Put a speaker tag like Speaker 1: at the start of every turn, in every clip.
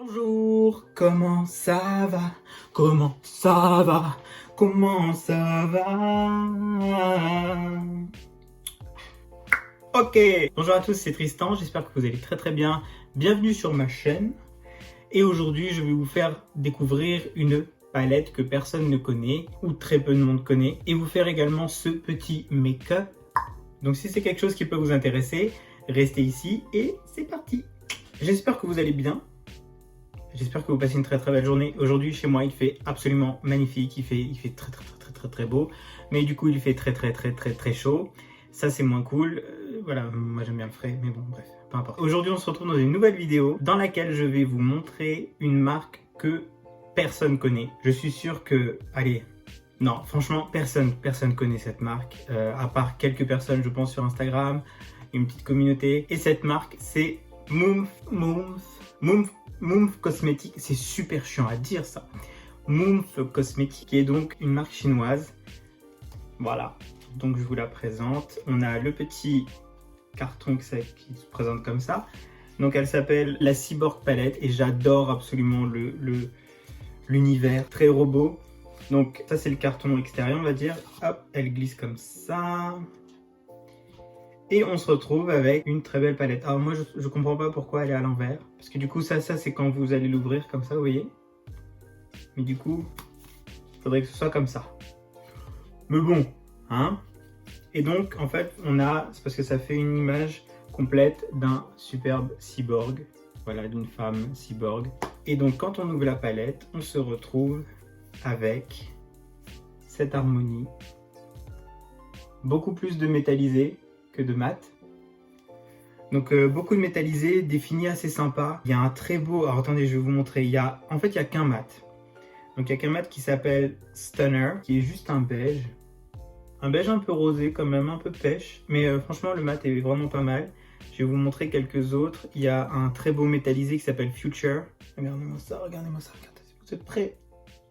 Speaker 1: Bonjour, comment ça va? Comment ça va? Comment ça va? Ok, bonjour à tous, c'est Tristan, j'espère que vous allez très bien. Bienvenue sur ma chaîne. Et aujourd'hui, je vais vous faire découvrir une palette que personne ne connaît, ou très peu de monde connaît, et vous faire également ce petit make-up. Donc si c'est quelque chose qui peut vous intéresser, restez ici et c'est parti. J'espère que vous allez bien. J'espère que vous passez une très belle journée. Aujourd'hui chez moi il fait absolument magnifique, il fait très beau, mais du coup il fait très chaud. Ça c'est moins cool. Voilà, moi j'aime bien le frais, mais bon bref, peu importe. Aujourd'hui on se retrouve dans une nouvelle vidéo dans laquelle je vais vous montrer une marque que personne connaît. Je suis sûr que, allez, non franchement personne connaît cette marque, à part quelques personnes je pense sur Instagram, une petite communauté. Et cette marque c'est Moonf Cosmetics, c'est super chiant à dire ça. Moonf Cosmetics, qui est donc une marque chinoise. Voilà, donc je vous la présente. On a le petit carton qui se présente comme ça. Donc elle s'appelle la Cyborg Palette et j'adore absolument l'univers très robot. Donc ça c'est le carton extérieur on va dire. Hop, elle glisse comme ça. Et on se retrouve avec une très belle palette. Alors moi je comprends pas pourquoi elle est à l'envers. Parce que du coup ça c'est quand vous allez l'ouvrir comme ça, vous voyez. Mais du coup, il faudrait que ce soit comme ça. Mais bon, hein. Et donc en fait c'est parce que ça fait une image complète d'un superbe cyborg. Voilà, d'une femme cyborg. Et donc quand on ouvre la palette, on se retrouve avec cette harmonie. Beaucoup plus de métallisé que de mat. Donc beaucoup de métallisé, des finis assez sympas. Il y a un très beau, alors attendez je vais vous montrer, en fait il n'y a qu'un mat. Donc il n'y a qu'un mat qui s'appelle Stunner, qui est juste un beige. Un beige un peu rosé quand même, un peu pêche. Mais franchement le mat est vraiment pas mal. Je vais vous montrer quelques autres. Il y a un très beau métallisé qui s'appelle Future. Regardez-moi ça, regardez. Vous êtes prêts?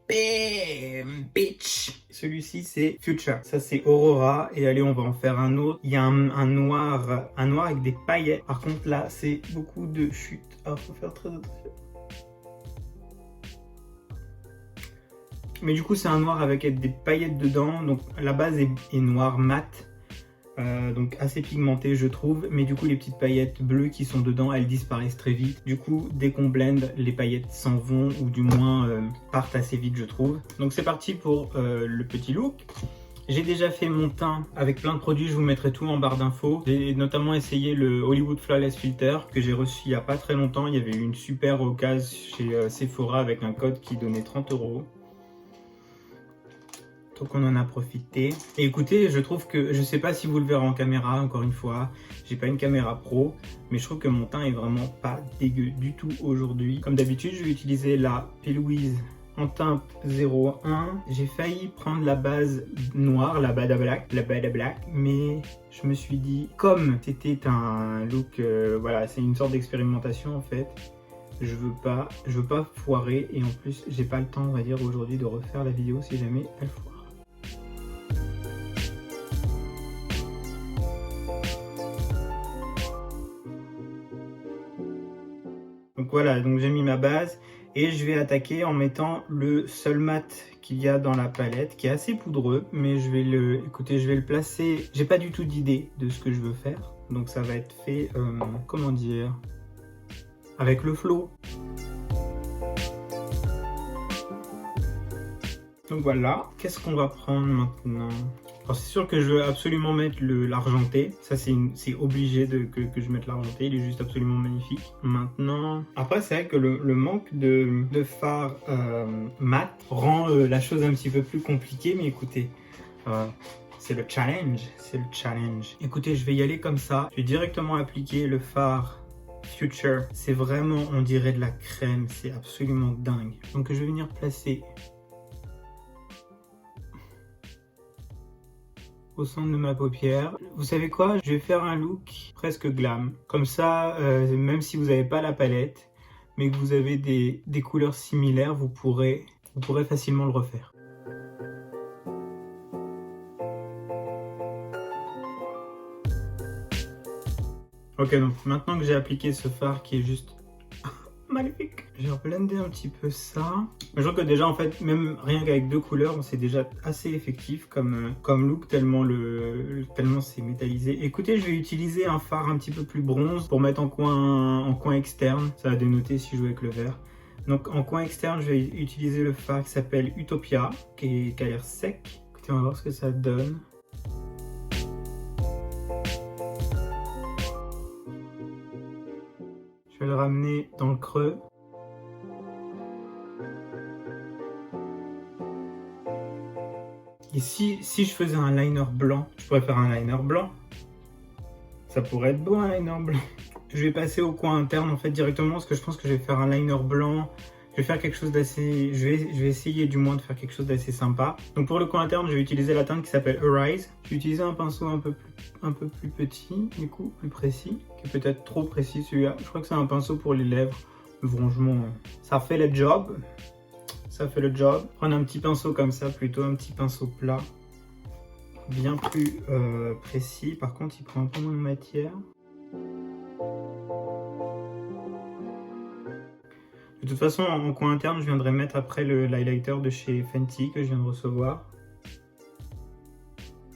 Speaker 1: Bam, bitch. Celui-ci c'est Future, ça c'est Aurora. Et allez on va en faire un autre. Il y a un noir avec des paillettes. Par contre là c'est beaucoup de chute. Alors faut faire très attention. Mais du coup c'est un noir avec des paillettes dedans. Donc la base est noire mat. Donc assez pigmenté je trouve, mais du coup les petites paillettes bleues qui sont dedans elles disparaissent très vite. Du coup dès qu'on blend les paillettes s'en vont ou du moins partent assez vite je trouve. Donc c'est parti pour le petit look. J'ai déjà fait mon teint avec plein de produits, je vous mettrai tout en barre d'infos. J'ai notamment essayé le Hollywood Flawless Filter que j'ai reçu il n'y a pas très longtemps. Il y avait eu une super occasion chez Sephora avec un code qui donnait 30 €. Donc on en a profité. Et écoutez, je trouve que, je sais pas si vous le verrez en caméra, encore une fois, j'ai pas une caméra pro, mais je trouve que mon teint est vraiment pas dégueu du tout aujourd'hui. Comme d'habitude, je vais utiliser la P. Louise en teinte 01. J'ai failli prendre la base noire, la Bada Black, mais je me suis dit, comme c'était un look, voilà, c'est une sorte d'expérimentation en fait. Je veux pas foirer et en plus j'ai pas le temps on va dire aujourd'hui de refaire la vidéo si jamais elle foire. Donc voilà, donc j'ai mis ma base et je vais attaquer en mettant le seul mat qu'il y a dans la palette qui est assez poudreux, mais je vais le placer. J'ai pas du tout d'idée de ce que je veux faire, donc ça va être fait, comment dire, avec le flow. Donc voilà, qu'est-ce qu'on va prendre maintenant? Alors c'est sûr que je veux absolument mettre l'argenté, ça c'est obligé que je mette l'argenté, il est juste absolument magnifique. Maintenant, après c'est vrai que le manque de fard mat rend la chose un petit peu plus compliquée, mais écoutez, c'est le challenge, Écoutez, je vais y aller comme ça, je vais directement appliquer le fard Future, c'est vraiment, on dirait de la crème, c'est absolument dingue. Donc je vais venir placer au centre de ma paupière. Vous savez quoi? Je vais faire un look presque glam. Comme ça, même si vous n'avez pas la palette, mais que vous avez des couleurs similaires, vous pourrez facilement le refaire. Ok, donc maintenant que j'ai appliqué ce fard qui est juste magnifique, J'ai reblendé un petit peu ça. Je trouve que déjà en fait, même rien qu'avec 2 couleurs, c'est déjà assez effectif comme look, tellement c'est métallisé. Écoutez, je vais utiliser un fard un petit peu plus bronze pour mettre en coin externe. Ça va dénoter si je joue avec le vert. Donc en coin externe, je vais utiliser le fard qui s'appelle Utopia, qui a l'air sec. Écoutez, on va voir ce que ça donne. Je vais le ramener dans le creux. Et si je faisais un liner blanc, je pourrais faire un liner blanc. Ça pourrait être beau un liner blanc. Je vais passer au coin interne en fait directement parce que je pense que je vais faire un liner blanc. Je vais faire quelque chose d'assez... Je vais essayer du moins de faire quelque chose d'assez sympa. Donc pour le coin interne, je vais utiliser la teinte qui s'appelle Arise. Je vais utiliser un pinceau un peu plus petit, du coup, plus précis. Qui est peut-être trop précis celui-là. Je crois que c'est un pinceau pour les lèvres. Franchement, ça fait le job. Ça fait le job. Prendre un petit pinceau comme ça, plutôt un petit pinceau plat. Bien plus précis. Par contre, il prend un peu moins de matière. De toute façon, en coin interne, je viendrai mettre après l'highlighter de chez Fenty que je viens de recevoir.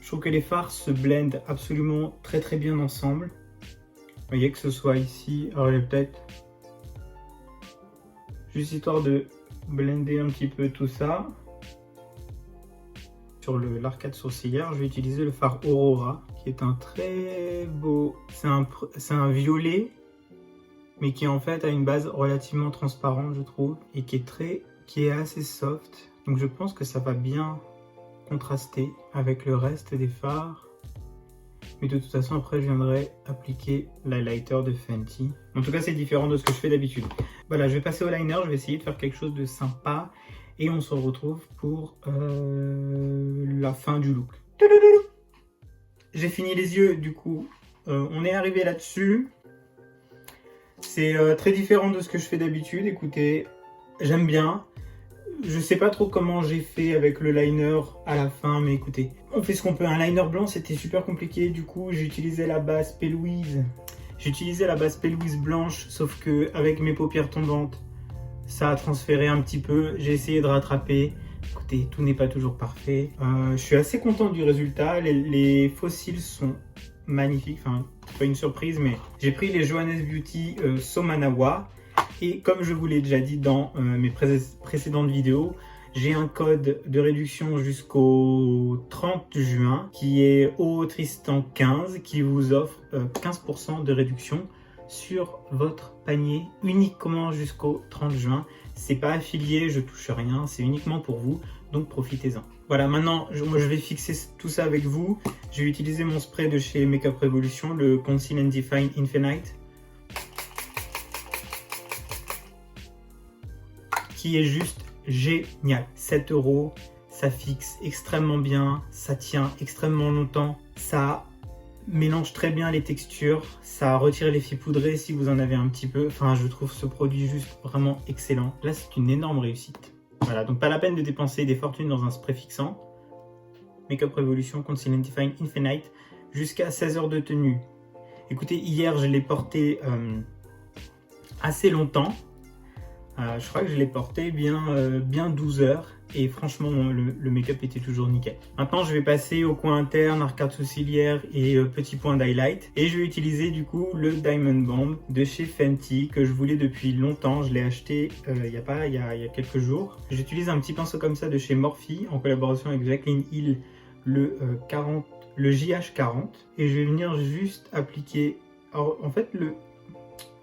Speaker 1: Je trouve que les fards se blendent absolument très bien ensemble. Vous voyez que ce soit ici, alors peut-être juste histoire de blender un petit peu tout ça. Sur l'arcade sourcilière, je vais utiliser le fard Aurora, qui est un très beau... C'est un violet, mais qui en fait a une base relativement transparente, je trouve, et qui est assez soft. Donc je pense que ça va bien contraster avec le reste des fards. Mais de toute façon, après, je viendrai appliquer l'highlighter de Fenty. En tout cas, c'est différent de ce que je fais d'habitude. Voilà, je vais passer au liner, je vais essayer de faire quelque chose de sympa. Et on se retrouve pour la fin du look. J'ai fini les yeux, du coup, on est arrivé là-dessus. C'est très différent de ce que je fais d'habitude. Écoutez, j'aime bien. Je sais pas trop comment j'ai fait avec le liner à la fin, mais écoutez, on fait ce qu'on peut. Un liner blanc, c'était super compliqué. Du coup, j'ai utilisé la base P. Louise. J'ai utilisé la base P. Louise blanche, sauf que avec mes paupières tombantes, ça a transféré un petit peu. J'ai essayé de rattraper. Écoutez, tout n'est pas toujours parfait. Je suis assez content du résultat. Les fossiles sont magnifiques. Enfin, c'est pas une surprise, mais j'ai pris les Johannes Beauty Somanawa. Et comme je vous l'ai déjà dit dans mes précédentes vidéos, j'ai un code de réduction jusqu'au 30 juin qui est au Tristan 15 qui vous offre 15% de réduction sur votre panier uniquement jusqu'au 30 juin. C'est pas affilié, je touche rien, c'est uniquement pour vous, donc profitez-en. Voilà, maintenant moi je vais fixer tout ça avec vous. Je vais utiliser mon spray de chez Makeup Revolution, le Conceal and Define Infinite, qui est juste génial. 7 €, ça fixe extrêmement bien, ça tient extrêmement longtemps, ça mélange très bien les textures, ça retire l'effet poudré si vous en avez un petit peu. Enfin, je trouve ce produit juste vraiment excellent. Là, c'est une énorme réussite. Voilà, donc pas la peine de dépenser des fortunes dans un spray fixant. Makeup Revolution Conceal and Define Infinite, jusqu'à 16 heures de tenue. Écoutez, hier, je l'ai porté assez longtemps. Je crois que je l'ai porté bien 12 heures et franchement le make-up était toujours nickel. Maintenant je vais passer au coin interne, arcade sourcilière et petit point d'highlight. Et je vais utiliser du coup le Diamond Bomb de chez Fenty que je voulais depuis longtemps. Je l'ai acheté il y a quelques jours. J'utilise un petit pinceau comme ça de chez Morphe en collaboration avec Jacqueline Hill, le JH40. Et je vais venir juste appliquer... Alors en fait le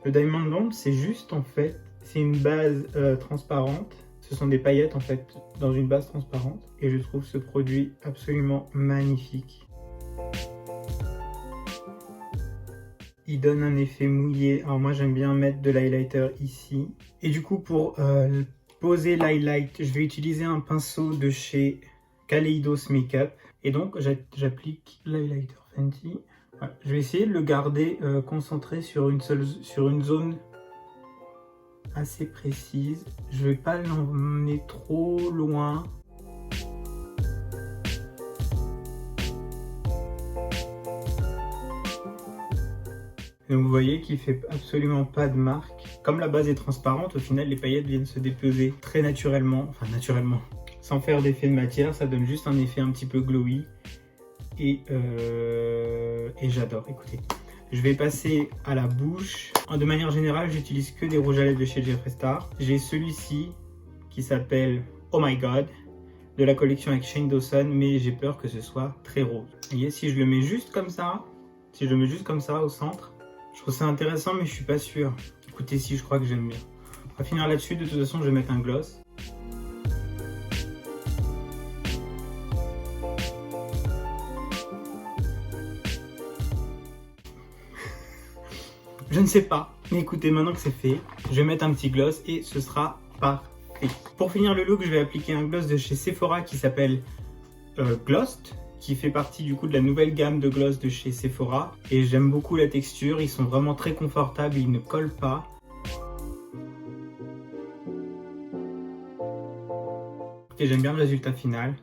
Speaker 1: Diamond Bomb c'est juste en fait... C'est une base transparente, ce sont des paillettes en fait dans une base transparente et je trouve ce produit absolument magnifique. Il donne un effet mouillé, alors moi j'aime bien mettre de l'highlighter ici. Et du coup pour poser l'highlight, je vais utiliser un pinceau de chez Kaleidos Makeup et donc j'applique l'highlighter Fenty. Voilà. Je vais essayer de le garder concentré sur une zone assez précise. Je vais pas l'emmener trop loin. Et vous voyez qu'il fait absolument pas de marque. Comme la base est transparente, au final les paillettes viennent se déposer très naturellement, enfin naturellement, sans faire d'effet de matière, ça donne juste un effet un petit peu glowy. Et j'adore, écoutez. Je vais passer à la bouche. De manière générale, j'utilise que des rouges à lèvres de chez Jeffree Star. J'ai celui-ci qui s'appelle Oh My God, de la collection avec Shane Dawson, mais j'ai peur que ce soit très rose. Vous voyez, si je le mets juste comme ça, au centre, je trouve ça intéressant, mais je suis pas sûr. Écoutez, si, je crois que j'aime bien. On va finir là-dessus, de toute façon, je vais mettre un gloss. Je ne sais pas, mais écoutez, maintenant que c'est fait, je vais mettre un petit gloss et ce sera parfait. Pour finir le look, je vais appliquer un gloss de chez Sephora qui s'appelle Glossed, qui fait partie du coup de la nouvelle gamme de gloss de chez Sephora. Et j'aime beaucoup la texture, ils sont vraiment très confortables, ils ne collent pas. Et j'aime bien le résultat final.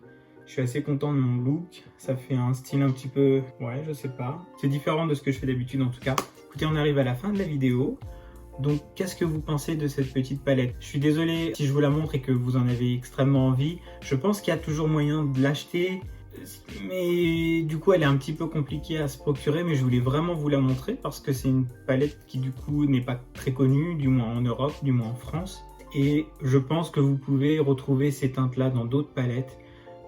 Speaker 1: Je suis assez content de mon look, ça fait un style un petit peu, ouais, je sais pas. C'est différent de ce que je fais d'habitude en tout cas. Écoutez, on arrive à la fin de la vidéo. Donc, qu'est-ce que vous pensez de cette petite palette? Je suis désolé si je vous la montre et que vous en avez extrêmement envie. Je pense qu'il y a toujours moyen de l'acheter, mais du coup, elle est un petit peu compliquée à se procurer. Mais je voulais vraiment vous la montrer parce que c'est une palette qui, du coup, n'est pas très connue, du moins en Europe, du moins en France. Et je pense que vous pouvez retrouver ces teintes-là dans d'autres palettes.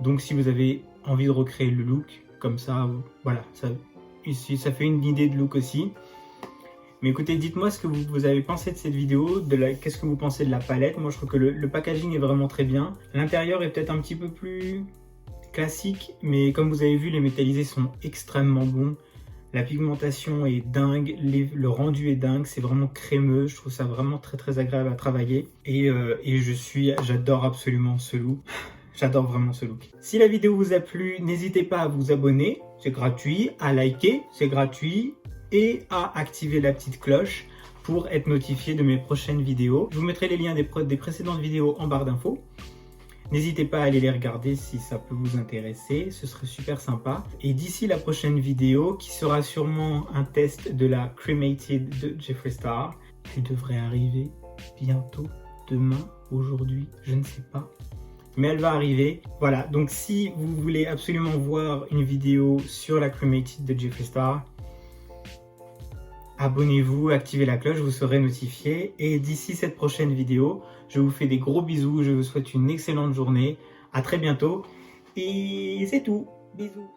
Speaker 1: Donc, si vous avez envie de recréer le look, comme ça, voilà, ça fait une idée de look aussi. Mais écoutez, dites-moi ce que vous avez pensé de cette vidéo, qu'est-ce que vous pensez de la palette. Moi je trouve que le packaging est vraiment très bien. L'intérieur est peut-être un petit peu plus classique, mais comme vous avez vu, les métallisés sont extrêmement bons. La pigmentation est dingue, le rendu est dingue, c'est vraiment crémeux, je trouve ça vraiment très très agréable à travailler. Et j'adore absolument ce look. J'adore vraiment ce look. Si la vidéo vous a plu, n'hésitez pas à vous abonner, c'est gratuit, à liker, c'est gratuit, et à activer la petite cloche pour être notifié de mes prochaines vidéos. Je vous mettrai les liens des précédentes vidéos en barre d'infos. N'hésitez pas à aller les regarder si ça peut vous intéresser, ce serait super sympa. Et d'ici la prochaine vidéo, qui sera sûrement un test de la Cremated de Jeffree Star, elle devrait arriver bientôt, demain, aujourd'hui, je ne sais pas. Mais elle va arriver. Voilà, donc si vous voulez absolument voir une vidéo sur la Cremated de Jeffree Star, abonnez-vous, activez la cloche, vous serez notifié. Et d'ici cette prochaine vidéo, je vous fais des gros bisous, je vous souhaite une excellente journée. À très bientôt. Et c'est tout. Bisous.